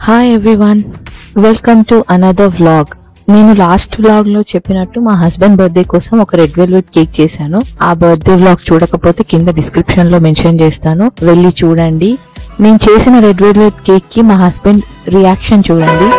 Hi everyone, welcome to another vlog. నేను last vlog లో చెప్పినట్టు మా హస్బెండ్ బర్త్డే కోసం ఒక రెడ్ వెల్వెట్ కేక్ చేశాను. ఆ బర్త్డే వ్లాగ్ చూడకపోతే కింద డిస్క్రిప్షన్ లో మెన్షన్ చేస్తాను, వెళ్ళి చూడండి. నేను చేసిన రెడ్ వెల్వెట్ కేక్ కి మా హస్బెండ్ రియాక్షన్ చూడండి.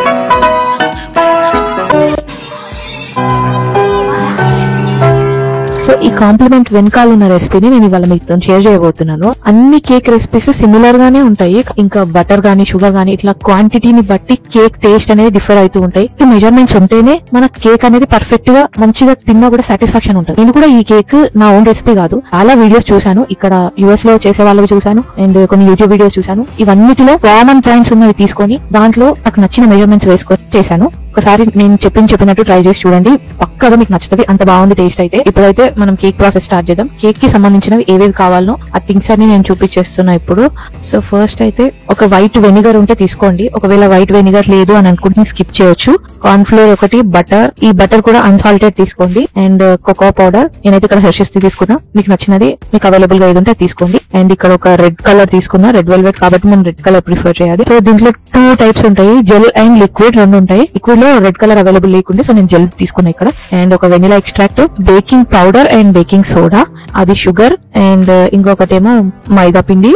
సో ఈ కాంప్లిమెంట్ వెనకాల ఉన్న రెసిపీని నేను ఇవాళ మీతో షేర్ చేయబోతున్నాను. అన్ని కేక్ రెసిపీస్ సిమిలర్ గానే ఉంటాయి. ఇంకా బటర్ గానీ షుగర్ గానీ ఇట్లా క్వాంటిటీని బట్టి కేక్ టేస్ట్ అనేది డిఫర్ అవుతూ ఉంటాయి. మెజర్మెంట్స్ ఉంటేనే మన కేక్ అనేది పర్ఫెక్ట్ గా మంచిగా తిన్నా కూడా సాటిస్ఫాక్షన్ ఉంటుంది. నేను కూడా ఈ కేక్ నా ఓన్ రెసిపీ కాదు, చాలా వీడియోస్ చూసాను. ఇక్కడ యుఎస్ లో చేసే వాళ్ళవి చూసాను అండ్ కొన్ని యూట్యూబ్ వీడియోస్ చూసాను. ఇవన్నిటిలో కామన్ పాయింట్స్ ఉన్నవి తీసుకొని దాంట్లో నాకు నచ్చిన మెజర్మెంట్స్ వేసుకొని చేశాను. ఒకసారి నేను చెప్పినట్టు ట్రై చేసి చూడండి, పక్కగా మీకు నచ్చుతుంది. అంత బాగుంది టేస్ట్ అయితే. ఇప్పుడైతే మనం కేక్ ప్రాసెస్ స్టార్ట్ చేద్దాం. కేక్ కి సంబంధించినవి ఏవేవి కావాలో ఆ థింగ్స్ అన్ని నేను చూపించేస్తున్నా ఇప్పుడు. సో ఫస్ట్ అయితే ఒక వైట్ వెనిగర్ ఉంటే తీసుకోండి. ఒకవేళ వైట్ వెనిగర్ లేదు అని అనుకుంటే స్కిప్ చేయొచ్చు. కార్న్ ఫ్లోర్ ఒకటి, బటర్, ఈ బటర్ కూడా అన్సాల్టెడ్ తీసుకోండి. అండ్ కోకో పౌడర్, నేనైతే ఇక్కడ హెర్షెస్ తీసుకున్నా. మీకు నచ్చినది మీకు అవైలబుల్ గా ఏది ఉంటే తీసుకోండి. అండ్ ఇక్కడ ఒక రెడ్ కలర్ తీసుకున్నా, రెడ్ వెల్వెట్ కాబట్టి మనం రెడ్ కలర్ ప్రిఫర్ చేయాలి. సో దీంట్లో 2 టైప్స్ ఉంటాయి, జెల్ అండ్ లిక్విడ్, రెండు ఉంటాయి. లిక్విడ్ లో రెడ్ కలర్ అవైలబుల్ లేకుంటే సో నేను జెల్ తీసుకున్నా ఇక్కడ. అండ్ ఒక vanilla extract, baking powder and baking soda, అది షుగర్. అండ్ ఇంకొకటేమో మైదా పిండి.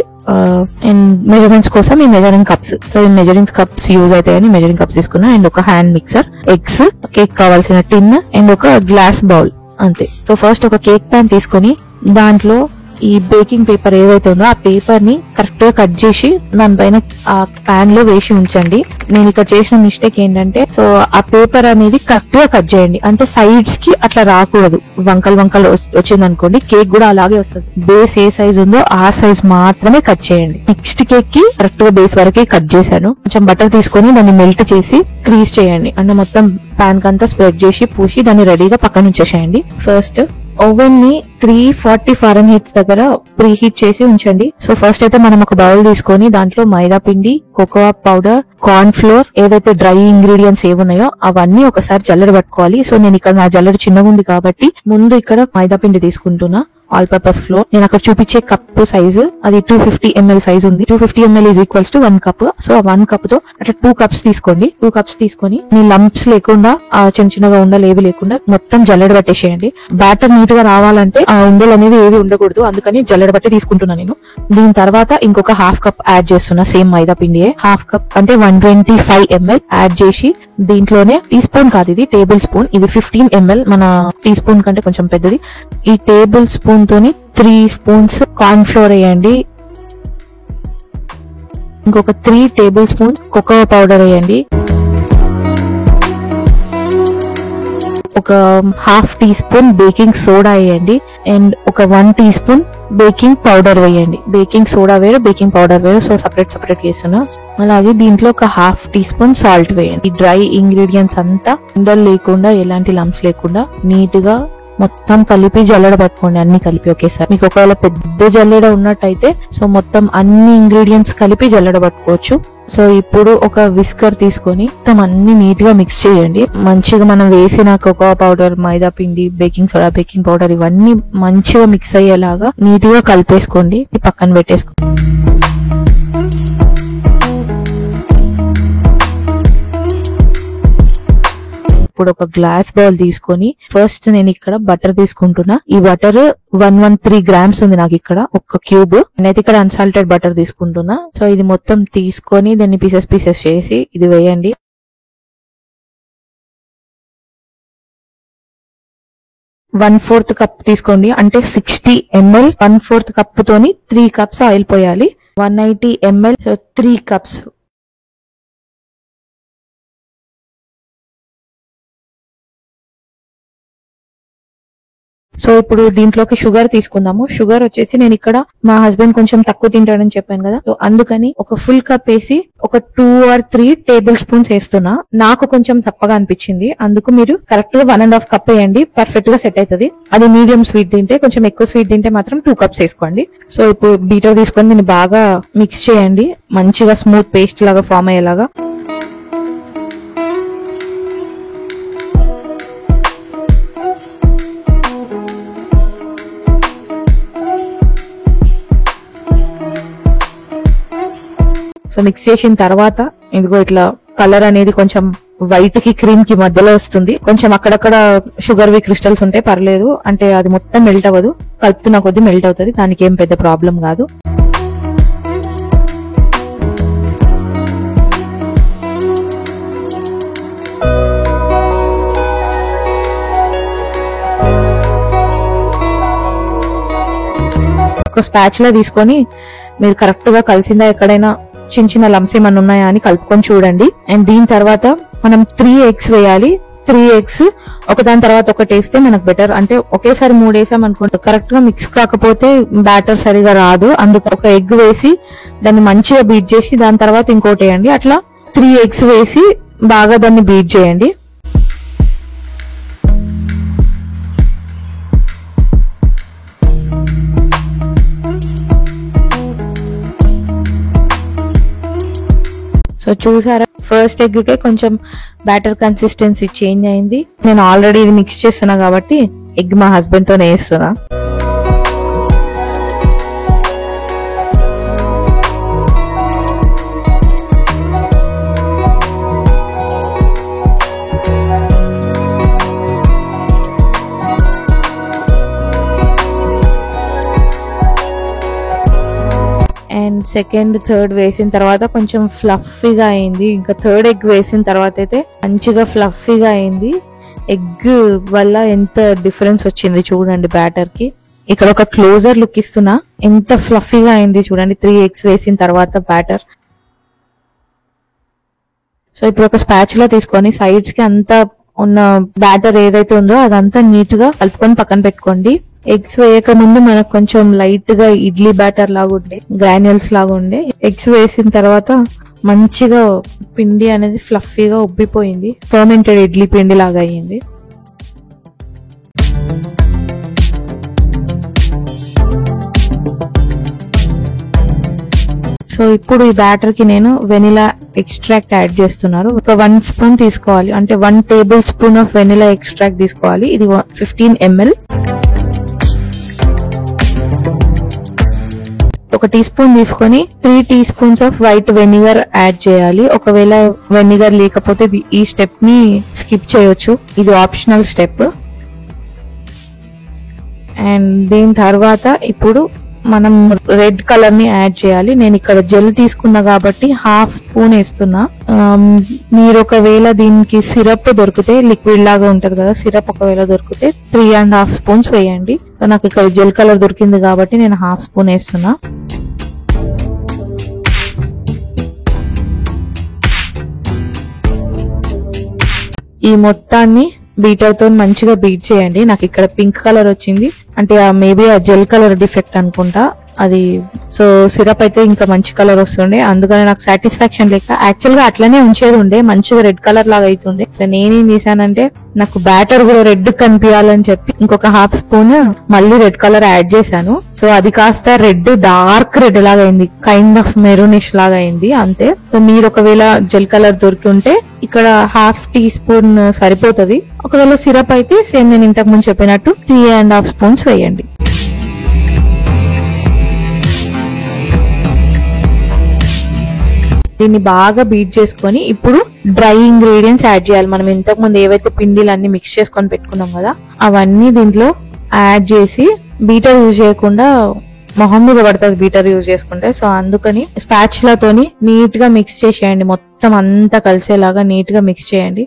అండ్ మెజర్మెంట్స్ కోసం ఈ మెజరింగ్ కప్స్, సో ఈ మెజరింగ్ కప్స్ యూజ్ అవుతాయని మెజరింగ్ కప్స్ తీసుకున్నా. అండ్ ఒక హ్యాండ్ మిక్సర్, ఎగ్స్, కేక్ కావాల్సిన టిన్ అండ్ ఒక గ్లాస్ బౌల్, అంతే. సో ఫస్ట్ ఒక కేక్ ప్యాన్ తీసుకొని దాంట్లో ఈ బేకింగ్ పేపర్ ఏదైతే ఉందో ఆ పేపర్ ని కరెక్ట్ గా కట్ చేసి దానిపైన ఆ ప్యాన్ లో వేసి ఉంచండి. నేను ఇక్కడ చేసిన మిస్టేక్ ఏంటంటే, సో ఆ పేపర్ అనేది కరెక్ట్ గా కట్ చేయండి. అంటే సైడ్స్ కి అట్లా రాకూడదు, వంకలు వచ్చింది అనుకోండి కేక్ కూడా అలాగే వస్తుంది. బేస్ ఏ సైజ్ ఉందో ఆ సైజ్ మాత్రమే కట్ చేయండి. నెక్స్ట్ కేక్ కి కరెక్ట్ గా బేస్ వరకే కట్ చేశాను. కొంచెం బటర్ తీసుకొని దాన్ని మెల్ట్ చేసి క్రీజ్ చేయండి. అంటే మొత్తం ప్యాన్ కంతా స్ప్రెడ్ చేసి పూసి దాన్ని రెడీగా పక్కన ఉంచేసేయండి. ఫస్ట్ ఓవెన్ ని 340 ఫారెన్హీట్ దగ్గర ప్రీ హీట్ చేసి ఉంచండి. సో ఫస్ట్ అయితే మనం ఒక బౌల్ తీసుకొని దాంట్లో మైదా పిండి, కోకో పౌడర్, కార్న్ ఫ్లోర్, ఏదైతే డ్రై ఇంగ్రీడియంట్స్ ఏమున్నాయో అవన్నీ ఒకసారి జల్లెడ పట్టుకోవాలి. సో నేను ఇక్కడ నా జల్లెడ చిన్నగా ఉంది కాబట్టి ముందు ఇక్కడ మైదా పిండి తీసుకుంటున్నా, ఆల్ పర్పస్ ఫ్లోర్. నేను అక్కడ చూపించే కప్ సైజ్ అది 250 ml సైజ్ ఉంది. 250 ml is equals to 1 cup. So 1 cup తో అట్లా 2 కప్స్ తీసుకోండి. 2 కప్స్ తీసుకొని మీ లంప్స్ లేకుండా, ఆ చిన్నగా ఉండలు ఏవి లేకుండా మొత్తం జల్లెడ పట్టేసేయండి. బ్యాటర్ నీట్ గా రావాలంటే ఆ ఉండలు అనేవి ఏవి ఉండకూడదు, అందుకని జల్లెడ పట్టి తీసుకుంటున్నా నేను. దీని తర్వాత ఇంకొక హాఫ్ కప్ యాడ్ చేస్తున్నా, సేమ్ మైదా పిండియే. హాఫ్ కప్ అంటే 125 ml యాడ్ చేసి దీంట్లోనే టీ స్పూన్ కాదు, ఇది టేబుల్ స్పూన్, ఇది 15 ml, మన టీ స్పూన్ కంటే కొంచెం పెద్దది. ఈ టేబుల్ స్పూన్ తోని 3 స్పూన్స్ కార్న్ ఫ్లోర్ వేయండి. ఇంకొక 3 టేబుల్ స్పూన్స్ కోకో పౌడర్ వేయండి. ఒక half teaspoon baking soda వేయండి. అండ్ ఒక 1 టీ స్పూన్ బేకింగ్ పౌడర్ వేయండి. బేకింగ్ సోడా వేరు, బేకింగ్ పౌడర్ వేరు, సో సపరేట్ చేస్తున్నా. అలాగే దీంట్లో ఒక హాఫ్ టీ స్పూన్ సాల్ట్ వేయండి. ఈ డ్రై ఇంగ్రీడియంట్స్ అంతా ఉండలు లేకుండా, ఎలాంటి లంప్స్ లేకుండా నీట్ గా మొత్తం కలిపి జల్లెడ పట్టుకోండి, అన్ని కలిపి ఒకేసారి. మీకు ఒకవేళ పెద్ద జల్లెడ ఉన్నట్టయితే సో మొత్తం అన్ని ఇంగ్రీడియంట్స్ కలిపి జల్లెడ పట్టుకోవచ్చు. సో ఇప్పుడు ఒక విస్కర్ తీసుకొని మొత్తం అన్ని నీట్ గా మిక్స్ చేయండి. మంచిగా మనం వేసిన కోకో పౌడర్, మైదా పిండి, బేకింగ్ సోడా, బేకింగ్ పౌడర్ ఇవన్నీ మంచిగా మిక్స్ అయ్యేలాగా నీట్ గా కలిపేసుకోండి, పక్కన పెట్టేసుకోండి. ఇప్పుడు ఒక గ్లాస్ బౌల్ తీసుకొని ఫస్ట్ నేను ఇక్కడ బటర్ తీసుకుంటున్నా. ఈ బటర్ 113 గ్రామ్స్ ఉంది నాకు ఇక్కడ, ఒక క్యూబ్. నేనైతే ఇక్కడ అన్సాల్టెడ్ బటర్ తీసుకుంటున్నా. సో ఇది మొత్తం తీసుకొని దాన్ని పీసెస్ చేసి ఇది వేయండి. వన్-ఫోర్త్ కప్ తీసుకోండి, అంటే 60 ml. 1/4 కప్ తోని 3 కప్స్ ఆయిల్ పోయాలి. 180 ml, సో 3 కప్స్. సో ఇప్పుడు దీంట్లోకి షుగర్ తీసుకుందాము. షుగర్ వచ్చేసి నేను ఇక్కడ మా హస్బెండ్ కొంచెం తక్కువ తింటాడని చెప్పాను కదా, సో అందుకని ఒక ఫుల్ కప్ వేసి ఒక 2 or 3 టేబుల్ స్పూన్స్ వేస్తున్నా. నాకు కొంచెం తప్పగా అనిపించింది, అందుకు మీరు కరెక్ట్ గా 1.5 కప్ వేయండి, పర్ఫెక్ట్ గా సెట్ అవుతుంది. అది మీడియం స్వీట్ తింటే, కొంచెం ఎక్కువ స్వీట్ తింటే మాత్రం 2 కప్స్ వేసుకోండి. సో ఇప్పుడు బీటర్ తీసుకొని దీన్ని బాగా మిక్స్ చేయండి, మంచిగా స్మూత్ పేస్ట్ లాగా ఫామ్ అయ్యేలాగా. సో మిక్స్ చేసిన తర్వాత ఇదిగో ఇట్లా కలర్ అనేది కొంచెం వైట్ కి క్రీమ్ కి మధ్యలో వస్తుంది. కొంచెం అక్కడక్కడ షుగర్ వి క్రిస్టల్స్ ఉంటే పర్లేదు, అంటే అది మొత్తం మెల్ట్ అవ్వదు, కలుపుతున్న కొద్ది మెల్ట్ అవుతుంది, దానికి ఏం పెద్ద ప్రాబ్లం కాదు. ఒక స్పాచులా తీసుకొని మీరు కరెక్ట్ గా కలిసిందా, ఎక్కడైనా చిన్న చిన్న లంప్స్ ఏమన్నా ఉన్నాయా అని కలుపుకొని చూడండి. అండ్ దీని తర్వాత మనం 3 eggs వేయాలి. 3 eggs ఒకదాని తర్వాత ఒకటి వేస్తే మనకు బెటర్. అంటే ఒకేసారి 3 వేసాం అనుకుంటే కరెక్ట్ గా మిక్స్ కాకపోతే బ్యాటర్ సరిగా రాదు. అందుకు ఒక ఎగ్ వేసి దాన్ని మంచిగా బీట్ చేసి దాని తర్వాత ఇంకోటి వేయండి. అట్లా 3 eggs వేసి బాగా దాన్ని బీట్ చేయండి. సో చూసారా, ఫస్ట్ ఎగ్ కే కొంచెం బ్యాటర్ కన్సిస్టెన్సీ చేంజ్ అయింది. నేను ఆల్రెడీ ఇది మిక్స్ చేస్తున్నా కాబట్టి ఎగ్ మా హస్బెండ్ తోనే వేస్తున్నా. అండ్ సెకండ్ థర్డ్ వేసిన తర్వాత కొంచెం ఫ్లఫీగా అయింది. ఇంకా థర్డ్ ఎగ్ వేసిన తర్వాత అయితే మంచిగా ఫ్లఫీగా అయింది. ఎగ్ వల్ల ఎంత డిఫరెన్స్ వచ్చింది చూడండి బ్యాటర్ కి. ఇక్కడ ఒక క్లోజర్ లుక్ ఇస్తున్నా, ఎంత ఫ్లఫీగా అయింది చూడండి 3 eggs వేసిన తర్వాత బ్యాటర్. సో ఇప్పుడు ఒక స్పాచులా తీసుకొని సైడ్స్ కి అంతా ఉన్న బ్యాటర్ ఏదైతే ఉందో అదంతా నీట్ గా కలుపుకొని పక్కన పెట్టుకోండి. ఎగ్స్ వేయక ముందు మనకు కొంచెం లైట్ గా ఇడ్లీ బ్యాటర్ లాగా ఉండే, గ్రాన్యూల్స్ లాగా ఉండే. ఎగ్స్ వేసిన తర్వాత మంచిగా పిండి అనేది ఫ్లఫీగా ఉబ్బిపోయింది, ఫర్మెంటెడ్ ఇడ్లీ పిండి లాగా అయ్యింది. సో ఇప్పుడు ఈ బ్యాటర్ కి నేను వెనిలా ఎక్స్ట్రాక్ట్ యాడ్ చేస్తున్నాను. ఒక 1 స్పూన్ తీసుకోవాలి, అంటే 1 table spoon of vanilla extract తీసుకోవాలి. ఇది 15 ml. 1 టీ స్పూన్ తీసుకొని 3 teaspoons off white vinegar add చేయాలి. ఒకవేళ వెనిగర్ లేకపోతే ఈ స్టెప్ ని స్కిప్ చేయొచ్చు, ఇది ఆప్షనల్ స్టెప్. అండ్ దీని తర్వాత ఇప్పుడు మనం రెడ్ కలర్ ని యాడ్ చేయాలి. నేను ఇక్కడ జెల్ తీసుకున్నా కాబట్టి 1/2 స్పూన్ వేస్తున్నా. మీరు ఒకవేళ దీనికి సిరప్ దొరికితే, లిక్విడ్ లాగా ఉంటది కదా సిరప్, ఒకవేళ దొరికితే 3.5 స్పూన్స్ వేయండి. సో నాకు ఇక్కడ జెల్ కలర్ దొరికింది కాబట్టి నేను 1/2 స్పూన్ వేస్తున్నా. ఈ మొత్తాన్ని బీటర్ తో మంచిగా బీట్ చేయండి. నాకు ఇక్కడ పింక్ కలర్ వచ్చింది, అంటే మేబీ ఆ జెల్ కలర్ డిఫెక్ట్ అనుకుంటా అది. సో సిరప్ అయితే ఇంకా మంచి కలర్ వస్తుండే, అందుకని నాకు సాటిస్ఫాక్షన్ లేక యాక్చువల్ గా అట్లనే ఉంచేది ఉండే, మంచిగా రెడ్ కలర్ లాగా అవుతుండే. సో నేనేం చేశానంటే నాకు బ్యాటర్ కూడా రెడ్ కనిపించాలని చెప్పి ఇంకొక 1/2 స్పూన్ మళ్ళీ రెడ్ కలర్ యాడ్ చేశాను. సో అది కాస్త రెడ్, డార్క్ రెడ్ లాగా అయింది, కైండ్ ఆఫ్ మెరూనిష్ లాగా అయింది అంతే. సో మీరు ఒకవేళ జెల్ కలర్ దొరికి ఉంటే ఇక్కడ 1/2 టీ స్పూన్ సరిపోతుంది. ఒకవేళ సిరప్ అయితే సేమ్ నేను ఇంతకు ముందు చెప్పినట్టు 3.5 స్పూన్స్ వేయండి. దీన్ని బాగా బీట్ చేసుకొని ఇప్పుడు డ్రై ఇంగ్రీడియంట్స్ యాడ్ చేయాలి. మనం ఇంతకు ముందు ఏవైతే పిండిలన్నీ మిక్స్ చేసుకొని పెట్టుకున్నాం కదా అవన్నీ దీంట్లో యాడ్ చేసి, బీటర్ యూజ్ చేయకుండా మొహం మీద పడుతుంది బీటర్ యూజ్ చేసుకుంటే. సో అందుకని స్పాచులాతోని నీట్ గా మిక్స్ చేసేయండి, మొత్తం అంతా కలిసేలాగా నీట్ గా మిక్స్ చేయండి.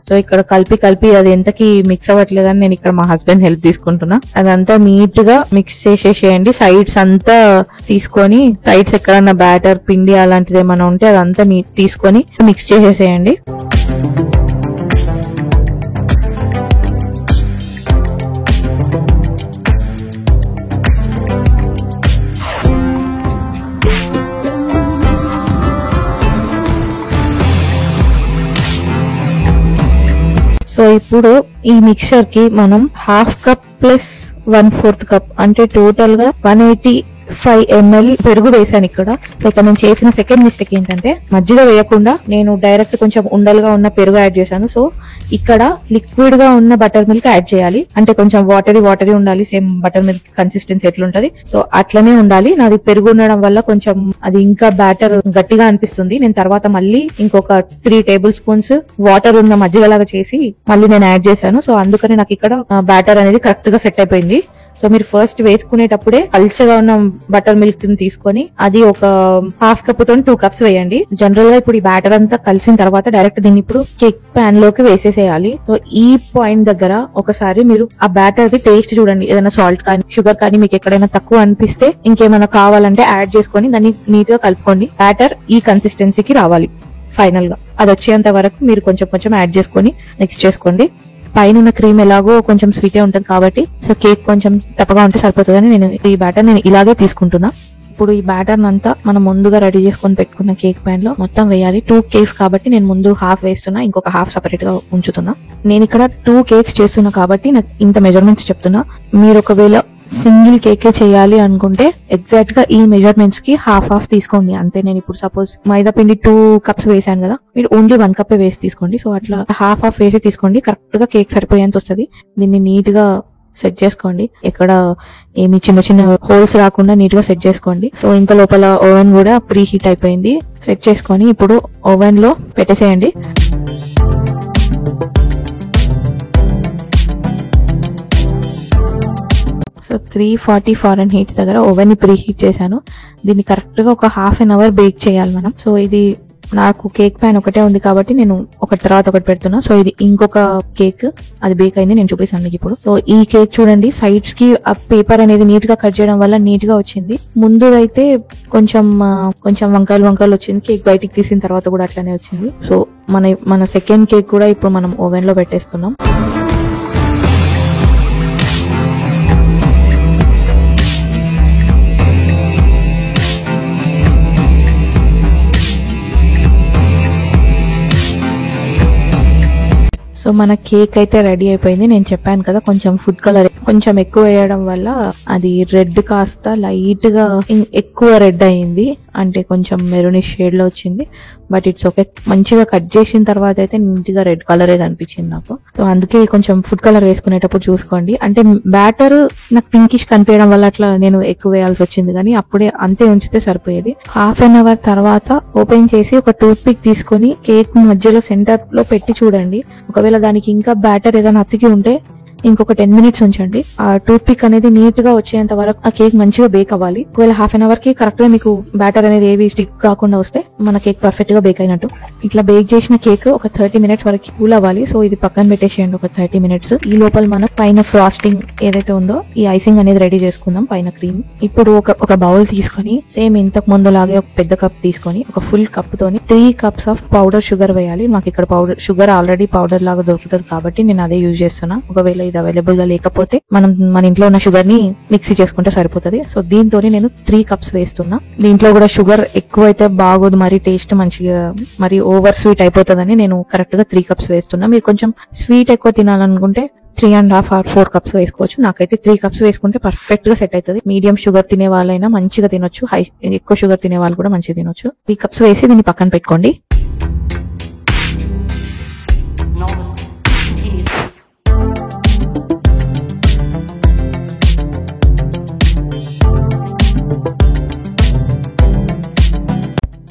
సో ఇక్కడ కలిపి అది ఎంతకి మిక్స్ అవ్వట్లేదని నేను ఇక్కడ మా హస్బెండ్ హెల్ప్ తీసుకుంటున్నా. అదంతా నీట్ గా మిక్స్ చేసేసేయండి. సైడ్స్ అంతా తీసుకొని, సైడ్స్ ఎక్కడన్నా బ్యాటర్ పిండి అలాంటిది ఏమైనా ఉంటే అదంతా తీసుకొని మిక్స్ చేసేసేయండి. సో ఇప్పుడు ఈ మిక్చర్ కి మనం 1/2 కప్ ప్లస్ 1/4 కప్ అంటే టోటల్ గా 180 5 ml పెరుగు వేసాను ఇక్కడ. సో ఇక్కడ నేను చేసిన సెకండ్ మిస్టేక్ ఏంటంటే మజ్జిగ వేయకుండా నేను డైరెక్ట్ కొంచెం ఉండలుగా ఉన్న పెరుగు యాడ్ చేశాను. సో ఇక్కడ లిక్విడ్ గా ఉన్న బటర్ మిల్క్ యాడ్ చేయాలి, అంటే కొంచెం వాటరీ ఉండాలి. సేమ్ బటర్ మిల్క్ కన్సిస్టెన్సీ ఎట్లుంటది సో అట్లనే ఉండాలి. నాది పెరుగు ఉండడం వల్ల కొంచెం అది ఇంకా బ్యాటర్ గట్టిగా అనిపిస్తుంది. నేను తర్వాత మళ్ళీ ఇంకొక 3 టేబుల్ స్పూన్స్ వాటర్ ఉన్న మజ్జిగలాగా చేసి మళ్ళీ నేను యాడ్ చేశాను. సో అందుకని నాకు ఇక్కడ బ్యాటర్ అనేది కరెక్ట్ గా సెట్ అయిపోయింది. సో మీరు ఫస్ట్ వేసుకునేటప్పుడే పల్చగా ఉన్న బటర్ మిల్క్ ని తీసుకొని అది ఒక హాఫ్ కప్ తో 2 కప్స్ వేయండి. జనరల్ గా ఇప్పుడు ఈ బ్యాటర్ అంతా కలిసిన తర్వాత డైరెక్ట్ దీన్ని ఇప్పుడు కేక్ పాన్ లోకి వేసేసేయాలి. సో ఈ పాయింట్ దగ్గర ఒకసారి మీరు ఆ బ్యాటర్ ది టేస్ట్ చూడండి. ఏదైనా సాల్ట్ కానీ షుగర్ కానీ మీకు ఎక్కడైనా తక్కువ అనిపిస్తే ఇంకేమైనా కావాలంటే యాడ్ చేసుకొని దాన్ని నీట్ గా కలుపుకోండి. బ్యాటర్ ఈ కన్సిస్టెన్సీకి రావాలి. ఫైనల్ గా అది వచ్చేంత వరకు మీరు కొంచెం యాడ్ చేసుకొని మిక్స్ చేసుకోండి. పైన ఉన్న క్రీమ్ ఎలాగో కొంచెం స్వీటే ఉంటది కాబట్టి సో కేక్ కొంచెం తప్పగా ఉంటే సరిపోతుందని నేను ఈ బ్యాటర్ ఇలాగే తీసుకుంటున్నా. ఇప్పుడు ఈ బ్యాటర్ అంతా మనం ముందుగా రెడీ చేసుకొని పెట్టుకున్న కేక్ పాన్ లో మొత్తం వేయాలి. 2 కేక్స్ కాబట్టి నేను ముందు హాఫ్ వేస్తున్నా, ఇంకొక హాఫ్ సెపరేట్ గా ఉంచుతున్నా. నేను ఇక్కడ 2 కేక్స్ చేస్తున్నా కాబట్టి నాకు ఇంత మెజర్మెంట్స్ చెప్తున్నా. మీరు ఒకవేళ సింగిల్ కేక్ చేయాలి అనుకుంటే ఎగ్జాక్ట్ గా ఈ మెజర్మెంట్స్ కి హాఫ్ తీసుకోండి. అంటే నేను ఇప్పుడు సపోజ్ మైదా పిండి 2 కప్స్ వేసాను కదా, మీరు ఓన్లీ 1 కప్ వేసి తీసుకోండి. సో అట్లా హాఫ్ వేసి తీసుకోండి, కరెక్ట్ గా కేక్ సరిపోయేంత వస్తుంది. దీన్ని నీట్ గా సెట్ చేసుకోండి, ఎక్కడ ఏమి చిన్న హోల్స్ రాకుండా నీట్ గా సెట్ చేసుకోండి. సో ఇంత లోపల ఓవెన్ కూడా ప్రీ హీట్ అయిపోయింది. సెట్ చేసుకొని ఇప్పుడు ఓవెన్ లో పెట్టేసేయండి. సో 340 ఫారెన్హీట్ దగ్గర ఓవెన్ ని ప్రీ హీట్ చేశాను. దీన్ని కరెక్ట్ గా ఒక హాఫ్ అన్ అవర్ బేక్ చేయాలి మనం. సో ఇది నాకు కేక్ ప్యాన్ ఒకటే ఉంది కాబట్టి నేను ఒకటి తర్వాత ఒకటి పెడుతున్నా. సో ఇది ఇంకొక కేక్, అది బేక్ అయింది, నేను చూపిస్తాను మీకు ఇప్పుడు. సో ఈ కేక్ చూడండి, సైడ్స్ కి ఆ పేపర్ అనేది నీట్ గా కట్ చేయడం వల్ల నీట్ గా వచ్చింది. ముందుదైతే కొంచెం వంకాయలు వచ్చింది. కేక్ బయటికి తీసిన తర్వాత కూడా అట్లానే వచ్చింది. సో మన సెకండ్ కేక్ కూడా ఇప్పుడు మనం ఓవెన్ లో పెట్టేస్తున్నాం. సో మన కేక్ అయితే రెడీ అయిపోయింది. నేను చెప్పాను కదా కొంచెం ఫుడ్ కలర్ కొంచెం ఎక్కువ వేయడం వల్ల అది రెడ్ కాస్త లైట్ గా ఎక్కువ రెడ్ అయింది, అంటే కొంచెం మెరూనిష్ షేడ్ లో వచ్చింది. బట్ ఇట్స్ ఓకే, మంచిగా కట్ చేసిన తర్వాత అయితే నీట్ గా రెడ్ కలరే కనిపించింది నాకు. సో అందుకే కొంచెం ఫుడ్ కలర్ వేసుకునేటప్పుడు చూసుకోండి. అంటే బ్యాటర్ నాకు పింకిష్ కనిపించడం వల్ల అట్లా నేను ఎక్కువ వేయాల్సి వచ్చింది, కానీ అప్పుడే అంతే ఉంచితే సరిపోయేది. హాఫ్ అన్ అవర్ తర్వాత ఓపెన్ చేసి ఒక టూత్ పిక్ తీసుకొని కేక్ మధ్యలో సెంటర్ లో పెట్టి చూడండి. ఒకవేళ దానికి ఇంకా బ్యాటర్ ఏదైనా అతికి ఉంటే ఇంకొక 10 minutes ఉంచండి. ఆ టూత్ పిక్ అనేది నీట్ గా వచ్చేంత వరకు ఆ కేక్ మంచిగా బేక్ అవ్వాలి. ఒకవేళ హాఫ్ అన్ అవర్ కి కరెక్ట్ గా మీకు బ్యాటర్ అనేది ఏవి స్టిక్ కాకుండా వస్తే మన కేక్ పర్ఫెక్ట్ గా బేక్ అయినట్టు. ఇట్లా బేక్ చేసిన కేక్ ఒక 30 minutes వరకు కూల్ అవ్వాలి. సో ఇది పక్కన పెట్టేసేయండి ఒక 30 minutes. ఈ లోపల మనం పైన ఫ్రాస్టింగ్ ఏదైతే ఉందో ఈ ఐసింగ్ అనేది రెడీ చేసుకుందాం, పైన క్రీమ్. ఇప్పుడు ఒక బౌల్ తీసుకొని సేమ్ ఇంతకు ముందు లాగే ఒక పెద్ద కప్ తీసుకొని ఒక ఫుల్ కప్ తోని 3 cups ఆఫ్ పౌడర్ షుగర్ వేయాలి. మాకు ఇక్కడ షుగర్ ఆల్రెడీ పౌడర్ లాగా దొరుకుతుంది కాబట్టి నేను అదే యూజ్ చేస్తున్నా. ఒకవేళ ఇది అవైలబుల్ గా లేకపోతే మనం మన ఇంట్లో ఉన్న షుగర్ ని మిక్సీ చేసుకుంటే సరిపోతుంది. సో దీంతో నేను 3 cups వేస్తున్నా. దీంట్లో కూడా షుగర్ ఎక్కువ అయితే బాగోదు, మరి టేస్ట్ మంచిగా మరి ఓవర్ స్వీట్ అయిపోతుందని నేను కరెక్ట్ గా 3 cups వేస్తున్నా. మీరు కొంచెం స్వీట్ ఎక్కువ తినాలనుకుంటే 3.5 or 4 cups వేసుకోవచ్చు. నాకైతే 3 cups వేసుకుంటే పర్ఫెక్ట్ గా సెట్ అవుతుంది. మీడియం షుగర్ తినే వాళ్ళైనా మంచిగా తినొచ్చు, ఎక్కువ షుగర్ తినే వాళ్ళు కూడా మంచిగా తినొచ్చు. 3 cups వేసి దీన్ని పక్కన పెట్టుకోండి.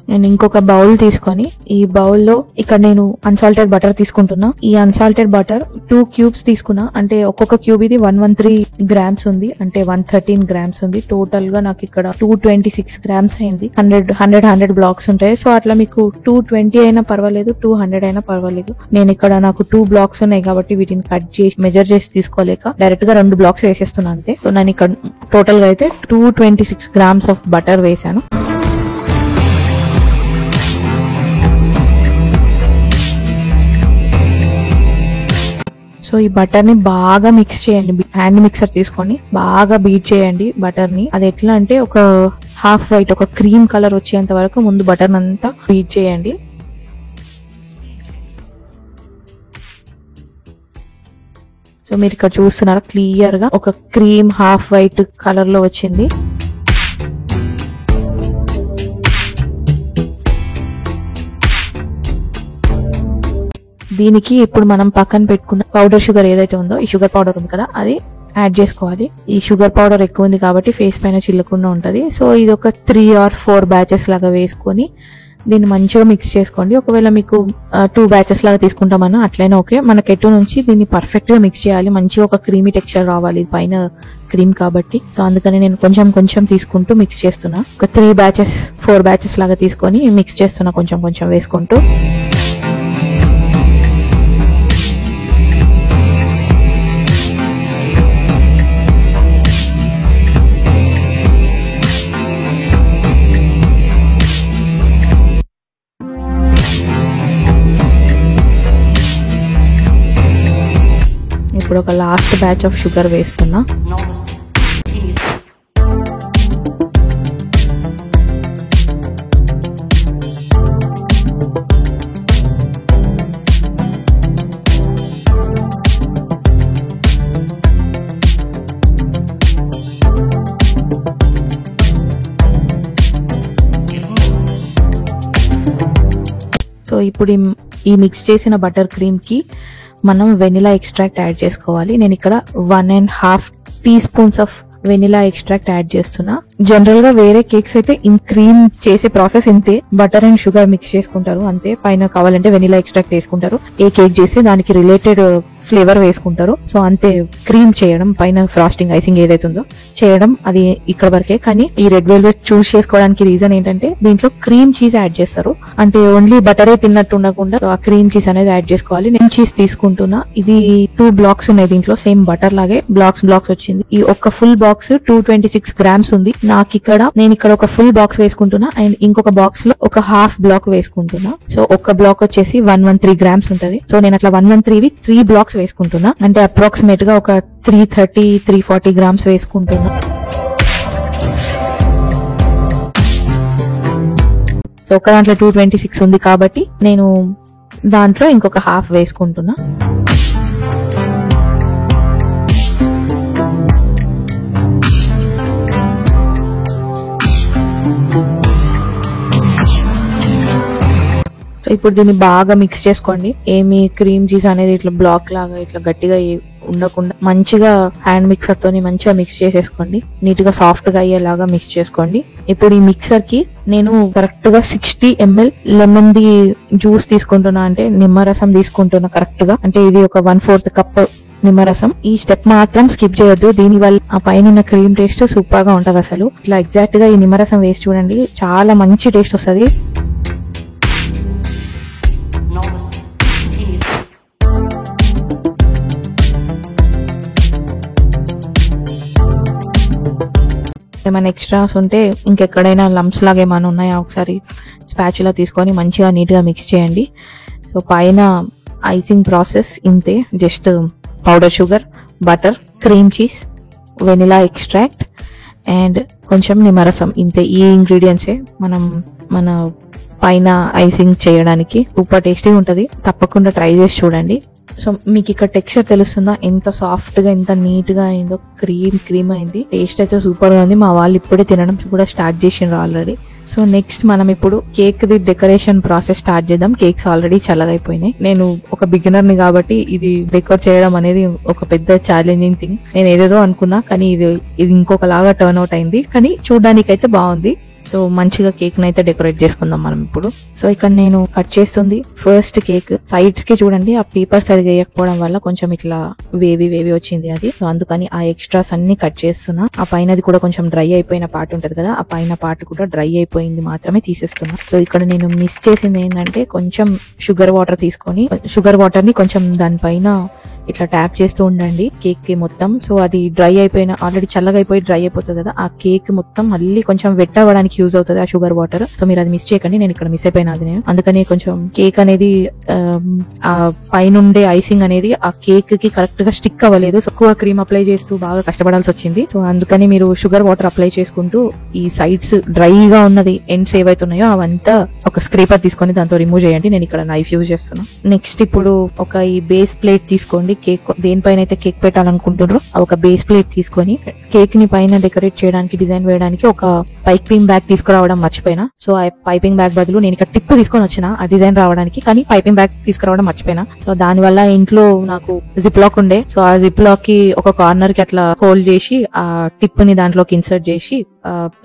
నేను ఇంకొక బౌల్ తీసుకొని ఈ బౌల్లో ఇక్కడ నేను అన్సాల్టెడ్ బటర్ తీసుకుంటున్నా. ఈ అన్సాల్టెడ్ బటర్ 2 cubes తీసుకున్నా, అంటే ఒక్కొక్క క్యూబ్ ఇది 113 grams ఉంది, అంటే 113 grams ఉంది. టోటల్ గా నాకు ఇక్కడ 226 grams అయింది. 100 blocks ఉంటాయి. సో అట్లా మీకు 220 అయినా పర్వాలేదు, 200 అయినా పర్వాలేదు. నేను ఇక్కడ నాకు 2 blocks ఉన్నాయి కాబట్టి వీటిని కట్ చేసి మెజర్ చేసి తీసుకోలేక డైరెక్ట్ గా 2 blocks వేసేస్తున్నా అంతే. సో నేను ఇక్కడ టోటల్ గా అయితే 226 grams ఆఫ్ బటర్ వేసాను. సో ఈ బటర్ ని బాగా మిక్స్ చేయండి. హ్యాండ్ మిక్సర్ తీసుకొని బాగా బీట్ చేయండి బటర్ ని. అది ఎట్లా అంటే ఒక హాఫ్ వైట్, ఒక క్రీమ్ కలర్ వచ్చేంత వరకు ముందు బటర్ అంతా బీట్ చేయండి. సో మీరు ఇక్కడ చూస్తున్నారా క్లియర్ గా ఒక క్రీమ్ హాఫ్ వైట్ కలర్ లో వచ్చింది. దీనికి ఇప్పుడు మనం పక్కన పెట్టుకున్న పౌడర్ షుగర్ ఏదైతే ఉందో, ఈ షుగర్ పౌడర్ ఉంది కదా, అది యాడ్ చేసుకోవాలి. ఈ షుగర్ పౌడర్ ఎక్కువ ఉంది కాబట్టి ఫేస్ పైన చిల్లకుండా ఉంటది. సో ఇది ఒక 3 or 4 బ్యాచెస్ లాగా వేసుకొని దీన్ని మంచిగా మిక్స్ చేసుకోండి. ఒకవేళ మీకు 2 బ్యాచెస్ లాగా తీసుకుంటామన్నా అట్లయినా ఓకే. మన కెట్టు నుంచి దీన్ని పర్ఫెక్ట్ గా మిక్స్ చేయాలి. మంచిగా ఒక క్రీమీ టెక్స్చర్ రావాలి పైన క్రీమ్ కాబట్టి. సో అందుకని నేను కొంచెం కొంచెం తీసుకుంటూ మిక్స్ చేస్తున్నా. ఒక 3 బ్యాచెస్ 4 బ్యాచెస్ లాగా తీసుకొని మిక్స్ చేస్తున్నా, కొంచెం కొంచెం వేసుకుంటూ. ఇప్పుడు ఒక లాస్ట్ బ్యాచ్ ఆఫ్ షుగర్ వేస్తున్నా. సో ఇప్పుడు ఈ మిక్స్ చేసిన బటర్ క్రీమ్ కి మనం వెనిలా ఎక్స్ట్రాక్ట్ యాడ్ చేసుకోవాలి. నేను ఇక్కడ 1.5 teaspoons of vanilla extract add చేస్తున్నా. జనరల్ గా వేరే కేక్స్ అయితే క్రీమ్ చేసే ప్రాసెస్ ఇంతే, బటర్ అండ్ షుగర్ మిక్స్ చేసుకుంటారు అంతే. పైన కావాలంటే వెనిలా ఎక్స్ట్రాక్ట్ వేసుకుంటారు. ఏ కేక్ చేసి దానికి రిలేటెడ్ ఫ్లేవర్ వేసుకుంటారు. సో అంతే, క్రీమ్ చేయడం, పైన ఫ్రాస్టింగ్ ఐసింగ్ ఏదైతే ఉందో చేయడం, అది ఇక్కడ వరకే. కానీ ఈ రెడ్ వెల్వెట్ చూస్ చేసుకోవడానికి రీజన్ ఏంటంటే దీంట్లో క్రీమ్ చీజ్ యాడ్ చేస్తారు. అంటే ఓన్లీ బటరే తిన్నట్టు ఉండకుండా ఆ క్రీమ్ చీజ్ అనేది యాడ్ చేసుకోవాలి. నేను చీజ్ తీసుకుంటున్నా. ఇది 2 blocks ఉన్నాయి దీంట్లో, సేమ్ బటర్ లాగే బ్లాక్స్ వచ్చింది. ఈ ఒక్క ఫుల్ బాక్స్ 226 grams ఉంది. నేను ఇక్కడ ఒక ఫుల్ బాక్స్ వేసుకుంటున్నా అండ్ ఇంకొక బాక్స్ లో ఒక హాఫ్ బ్లాక్ వేసుకుంటున్నా. సో ఒక బ్లాక్ వచ్చేసి 113 grams ఉంటది. సో నేను అట్లా 113వి 3 blocks వేసుకుంటున్నా. అంటే అప్రాక్సిమేట్ గా ఒక 330-340 grams వేసుకుంటున్నా. సో ఒక దాంట్లో 226 ఉంది కాబట్టి నేను దాంట్లో ఇంకొక హాఫ్ వేసుకుంటున్నా. సో ఇప్పుడు దీన్ని బాగా మిక్స్ చేసుకోండి. ఏమి క్రీమ్ చీజ్ అనేది ఇట్లా బ్లాక్ లాగా ఇట్లా గట్టిగా ఉండకుండా మంచిగా హ్యాండ్ మిక్సర్ తోని మంచిగా మిక్స్ చేసేసుకోండి. నీట్ గా సాఫ్ట్ గా అయ్యేలాగా మిక్స్ చేసుకోండి. ఇప్పుడు ఈ మిక్సర్ కి నేను కరెక్ట్ గా 60 ml లెమన్ ది జ్యూస్ తీసుకుంటున్నా, అంటే నిమ్మరసం తీసుకుంటున్నా కరెక్ట్ గా. అంటే ఇది ఒక 1/4 cup నిమ్మరసం. ఈ స్టెప్ మాత్రం స్కిప్ చేయొద్దు. దీని వల్ల ఆ పైన క్రీమ్ టేస్ట్ సూపర్ గా ఉంటది. అసలు ఇట్లా ఎగ్జాక్ట్ గా ఈ నిమ్మరసం వేసి చూడండి, చాలా మంచి టేస్ట్ వస్తుంది. ఏమైనా ఎక్స్ట్రాస్ ఉంటే ఇంకెక్కడైనా లంప్స్ లాగా ఏమైనా ఉన్నాయా ఒకసారి స్పాచులా తీసుకొని మంచిగా నీట్ గా మిక్స్ చేయండి. సో పైన ఐసింగ్ ప్రాసెస్ ఇంతే, just powder sugar, butter, cream cheese, vanilla extract and కొంచెం నిమ్మరసం, ఇంతే. ఈ ఇంగ్రీడియంట్సే మన పైన ఐసింగ్ చేయడానికి. సూపర్ టేస్టీ ఉంటది, తప్పకుండా ట్రై చేసి చూడండి. సో మీకు ఇక్కడ టెక్స్చర్ తెలుస్తుందా ఎంత సాఫ్ట్ గా ఎంత నీట్ గా అయిందో, క్రీమ్ అయింది. టేస్ట్ అయితే సూపర్ గా ఉంది. మా వాళ్ళు ఇప్పుడే తినడం కూడా స్టార్ట్ చేసిండ్రు ఆల్రెడీ. సో నెక్స్ట్ మనం ఇప్పుడు cake the decoration process start చేద్దాం. కేక్స్ ఆల్రెడీ చల్లగైపోయినాయి. నేను ఒక బిగినర్ ని కాబట్టి ఇది డెకరేట్ చేయడం అనేది ఒక పెద్ద ఛాలెంజింగ్ థింగ్. నేను ఏదేదో అనుకున్నా కానీ ఇది ఇంకొకలాగా టర్న్ అవుట్ అయింది. కానీ చూడడానికి అయితే బాగుంది. సో మంచిగా కేక్ నైతే డెకరేట్ చేసుకుందాం మనం ఇప్పుడు. సో ఇక్కడ నేను కట్ చేస్తుంది ఫస్ట్ కేక్. సైడ్స్ కి చూడండి, ఆ పేపర్ సరిగా వేయకపోవడం వల్ల కొంచెం ఇట్లా వేవి వచ్చింది అది. సో అందుకని ఆ ఎక్స్ట్రాస్ అన్ని కట్ చేస్తున్నా. ఆ పైనది కూడా కొంచెం డ్రై అయిపోయిన పార్ట్ ఉంటది కదా, ఆ పైన పార్ట్ కూడా డ్రై అయిపోయింది మాత్రమే తీసేస్తున్నా. సో ఇక్కడ నేను మిస్ చేసింది ఏంటంటే కొంచెం షుగర్ వాటర్ తీసుకొని, షుగర్ వాటర్ ని కొంచెం దానిపైన ఇట్లా ట్యాప్ చేస్తూ ఉండండి కేక్ కి మొత్తం. సో అది డ్రై అయిపోయిన, ఆల్రెడీ చల్లగా అయిపోయి డ్రై అయిపోతుంది కదా, ఆ కేక్ మొత్తం మళ్ళీ కొంచెం వెట్ అవ్వడానికి యూజ్ అవుతుంది ఆ షుగర్ వాటర్. సో మీరు అది మిస్ చేయకండి, నేను ఇక్కడ మిస్ అయిపోయినా అది. అందుకని కొంచెం కేక్ అనేది ఆ పైనుండే ఐసింగ్ అనేది ఆ కేక్ కి కరెక్ట్ గా స్టిక్ అవ్వలేదు. సో ఎక్కువ క్రీమ్ అప్లై చేస్తూ బాగా కష్టపడాల్సి వచ్చింది. సో అందుకని మీరు షుగర్ వాటర్ అప్లై చేసుకుంటూ ఈ సైడ్స్ డ్రైగా ఉన్నది ఎండ్స్ ఏవైతున్నాయో అవంతా ఒక స్క్రేపర్ తీసుకొని దాంతో రిమూవ్ చేయండి. నేను ఇక్కడ నైఫ్ యూజ్ చేస్తున్నా. నెక్స్ట్ ఇప్పుడు ఒక ఈ బేస్ ప్లేట్ తీసుకోండి. మళ్ళీ కేక్ దేనిపైన అయితే కేక్ పెట్టాలనుకుంటున్నారో ఒక బేస్ ప్లేట్ తీసుకొని కేక్ ని పైన డెకరేట్ చేయడానికి డిజైన్ వేయడానికి ఒక పైపింగ్ బ్యాగ్ తీసుకురావడం మర్చిపోయినా. సో ఆ పైపింగ్ బ్యాగ్ బదులు నేను ఇక్కడ టిప్ తీసుకొని వచ్చిన ఆ డిజైన్ రావడానికి, కానీ పైపింగ్ బ్యాగ్ తీసుకురావడం మర్చిపోయినా. సో దాని వల్ల ఇంట్లో నాకు జిప్ లాక్ ఉండే. సో ఆ జిప్ లాక్ కి ఒక కార్నర్ కి అట్లా హోల్డ్ చేసి ఆ టిప్ ని దాంట్లోకి ఇన్సర్ట్ చేసి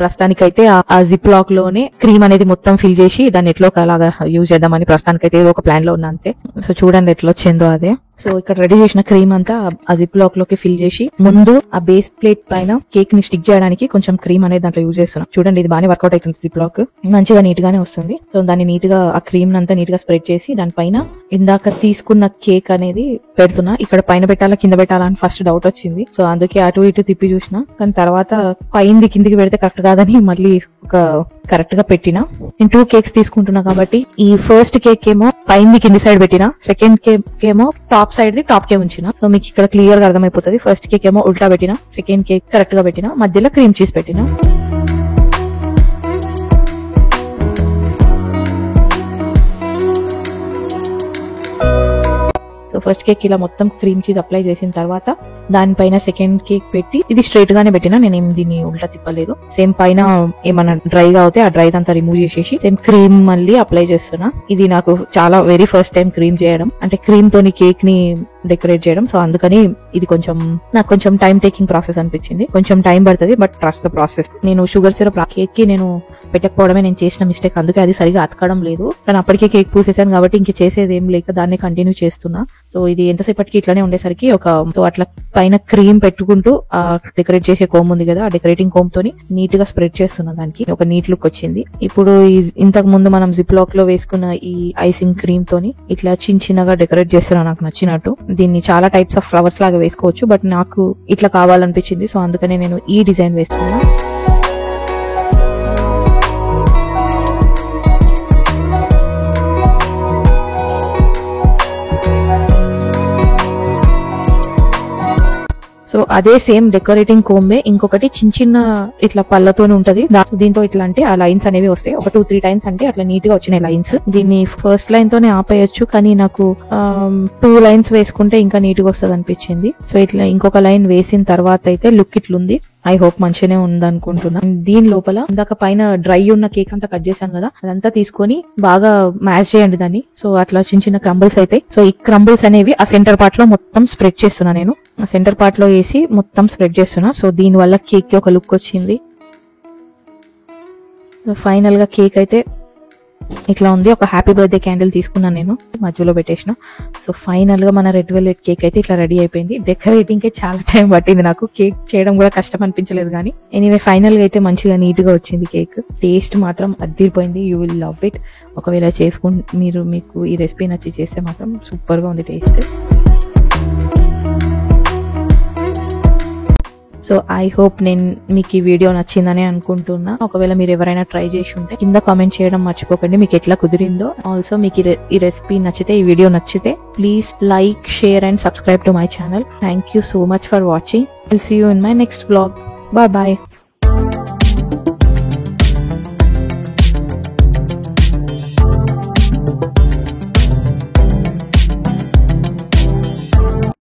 ప్రస్తుతానికైతే ఆ జిప్ లాక్ లోనే క్రీమ్ అనేది మొత్తం ఫిల్ చేసి దాన్ని ఎట్లా అలాగా యూజ్ చేద్దామని ప్రస్తుతానికైతే ఏదో ఒక ప్లాన్ లో ఉన్నా అంతే. సో చూడండి ఎట్లా వచ్చిందో అదే. సో ఇక్కడ రెడీ చేసిన క్రీమ్ అంతా ఆ జిప్ లాక్ లోకి ఫిల్ చేసి ముందు ఆ బేస్ ప్లేట్ పైన కేక్ ని స్టిక్ చేయడానికి కొంచెం క్రీమ్ అనేది దాంట్లో యూజ్ చేస్తున్నాం. చూడండి ఇది బాగానే వర్కౌట్ అవుతుంది. జిప్ లాక్ మంచిగా నీట్ గానే వస్తుంది. సో దాన్ని నీట్ గా ఆ క్రీమ్ అంతా నీట్ గా స్ప్రెడ్ చేసి దానిపైన ఇందాక తీసుకున్న కేక్ అనేది పెడుతున్నా. ఇక్కడ పైన పెట్టాలా కింద పెట్టాలా అని ఫస్ట్ డౌట్ వచ్చింది. సో అందుకే అటు ఇటు తిప్పి చూసిన, కానీ తర్వాత పైంది కిందికి పెడితే కరెక్ట్ కాదని మళ్ళీ ఒక కరెక్ట్ గా పెట్టినా. నేను 2 కేక్స్ తీసుకుంటున్నా కాబట్టి ఈ ఫస్ట్ కేక్ ఏమో పైంది కింది సైడ్ పెట్టినా, సెకండ్ కేక్ ఏమో టాప్ సైడ్ ది టాప్ కే ఉంచిన. సో మీకు ఇక్కడ క్లియర్ గా అర్థమైపోతుంది. ఫస్ట్ కేక్ ఏమో ఉల్టా పెట్టినా, సెకండ్ కేక్ కరెక్ట్ గా పెట్టినా, మధ్యలో క్రీమ్ చీజ్ పెట్టినా. సో ఫస్ట్ కేక్ ఇలా మొత్తం క్రీమ్ చీజ్ అప్లై చేసిన తర్వాత దానిపైన సెకండ్ కేక్ పెట్టి ఇది స్ట్రైట్ గానే పెట్టినా, నేనేం దీన్ని ఉల్టా తిప్పలేదు. సేమ్ పైన ఏమన్నా డ్రైగా అవుతే ఆ డ్రై అంతా రిమూవ్ చేసేసి సేమ్ క్రీమ్ మళ్ళీ అప్లై చేస్తున్నా. ఇది నాకు చాలా వెరీ ఫస్ట్ టైం క్రీమ్ చేయడం, అంటే క్రీమ్ తోని కేక్ ని డెకరేట్ చేయడం. సో అందుకని ఇది నాకు కొంచెం టైం టేకింగ్ ప్రాసెస్ అనిపించింది. కొంచెం టైం పడుతుంది, బట్ ట్రస్ట్ ద ప్రాసెస్. నేను షుగర్ సిరప్ కేక్ కి నేను పెట్టకపోవడమే నేను చేసిన మిస్టేక్. అందుకే అది సరిగా అతకడం లేదు. కానీ అప్పటికే కేక్ పూసేసాను కాబట్టి ఇంక చేసేది ఏం లేక దాన్ని కంటిన్యూ చేస్తున్నా. సో ఇది ఎంతసేపటికి ఇట్లానే ఉండేసరికి సో అట్లా పైన క్రీమ్ పెట్టుకుంటూ ఆ డెకరేట్ చేసే కోమ్ ఉంది కదా, ఆ డెకరేటింగ్ కోమ్ తోని నీట్ గా స్ప్రెడ్ చేస్తున్నా. దానికి ఒక నీట్ లుక్ వచ్చింది. ఇప్పుడు ఇంతకు ముందు మనం జిప్ లాక్ లో వేసుకున్న ఈ ఐసింగ్ క్రీమ్ తోని ఇట్లా చిన్నగా డెకరేట్ చేస్తున్నా నాకు నచ్చినట్టు. దీన్ని చాలా టైప్స్ ఆఫ్ ఫ్లవర్స్ లాగా వేసుకోవచ్చు, బట్ నాకు ఇట్లా కావాలనిపించింది. సో అందుకనే నేను ఈ డిజైన్ వేస్తున్నా. సో అదే సేమ్ డెకరేటింగ్ కోంబే ఇంకొకటి చిన్న ఇట్లా పళ్ళతోనే ఉంటది. దీంతో ఇట్లా అంటే ఆ లైన్స్ అనేవి వస్తాయి. ఒక 2-3 టైమ్స్ అంటే అట్లా నీట్ గా వచ్చినాయి లైన్స్. దీన్ని ఫస్ట్ లైన్ తోనే ఆపేయచ్చు, కానీ నాకు 2 లైన్స్ వేసుకుంటే ఇంకా నీట్ గా వస్తుంది అనిపించింది. సో ఇట్లా ఇంకొక లైన్ వేసిన తర్వాత అయితే లుక్ ఇట్లుంది. ఐ హోప్ మంచిగానే ఉంది అనుకుంటున్నా. దీని లోపల ఇందాక పైన డ్రై ఉన్న కేక్ అంతా కట్ చేశాను కదా, అదంతా తీసుకొని బాగా మ్యాష్ చేయండి దాన్ని. సో అట్లా చిన్న క్రంబుల్స్ అయితే, సో ఈ క్రంబుల్స్ అనేవి ఆ సెంటర్ పార్ట్ లో మొత్తం స్ప్రెడ్ చేస్తున్నా. నేను ఆ సెంటర్ పార్ట్ లో వేసి మొత్తం స్ప్రెడ్ చేస్తున్నా. సో దీని వల్ల కేక్ కి ఒక లుక్ వచ్చింది. ఫైనల్ గా కేక్ అయితే ఇట్లా ఉంది. ఒక హ్యాపీ బర్త్డే క్యాండిల్ తీసుకున్నాను నేను, మధ్యలో పెట్టేసిన. సో ఫైనల్ గా మన రెడ్ వెల్వెట్ కేక్ అయితే ఇట్లా రెడీ అయిపోయింది. డెకరేటింగ్ కి చాలా టైం పట్టింది నాకు. కేక్ చేయడం కూడా కష్టం అనిపించలేదు, కానీ ఎనీవే ఫైనల్ గా అయితే మంచిగా నీట్ గా వచ్చింది కేక్. టేస్ట్ మాత్రం అదిరిపోయింది. You will love it. ఒకవేళ మీకు ఈ రెసిపీ నచ్చి చేస్తే మాత్రం సూపర్ గా ఉంది టేస్ట్. సో ఐ హోప్ మీకు ఈ వీడియో నచ్చిందని అనుకుంటున్నా. ఒకవేళ మీరు ఎవరైనా ట్రై చేసి ఉంటే కింద కామెంట్ చేయడం మర్చిపోకండి మీకు ఎట్లా కుదిరిందో. ఆల్సో మీకు ఈ రెసిపీ నచ్చితే, ఈ వీడియో నచ్చితే please like, share and subscribe to my channel. Thank you so much for watching. Will see you in my next vlog. Bye bye.